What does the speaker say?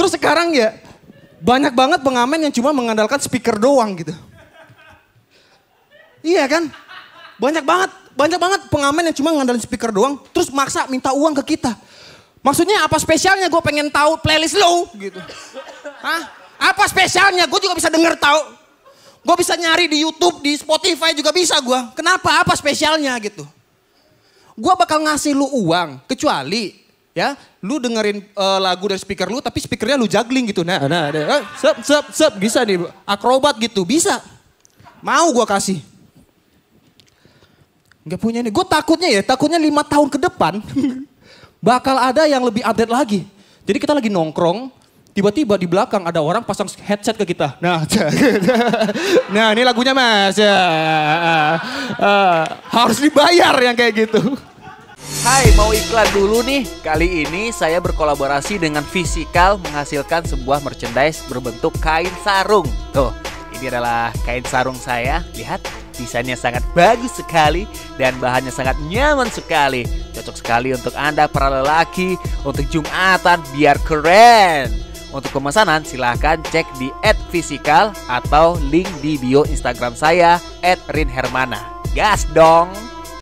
sekarang ya banyak banget pengamen yang cuma mengandalkan speaker doang gitu. Iya kan? Banyak banget pengamen yang cuma ngandalin speaker doang. Terus maksa minta uang ke kita. Maksudnya apa spesialnya? Gue pengen tahu playlist lo gitu. Hah? Apa spesialnya? Gue juga bisa denger tahu. Gue bisa nyari di YouTube, di Spotify juga bisa gue. Kenapa? Apa spesialnya gitu? Gue bakal ngasih lu uang. Kecuali ya, lu dengerin lagu dari speaker lu tapi speakernya lu juggling gitu. Nah, sep, bisa nih. Akrobat gitu, bisa. Mau gue kasih. Gak punya nih. Gue takutnya 5 tahun ke depan bakal ada yang lebih update lagi. Jadi kita lagi nongkrong, tiba-tiba di belakang ada orang pasang headset ke kita. Nah, nah ini lagunya mas. Harus dibayar yang kayak gitu. Hai, mau iklan dulu nih. Kali ini saya berkolaborasi dengan Physical menghasilkan sebuah merchandise berbentuk kain sarung. Tuh, ini adalah kain sarung saya. Lihat, desainnya sangat bagus sekali dan bahannya sangat nyaman sekali. Cocok sekali untuk Anda para lelaki, untuk Jumatan biar keren. Untuk pemesanan silahkan cek di @physical atau link di bio Instagram saya @rinhermana. Gas dong!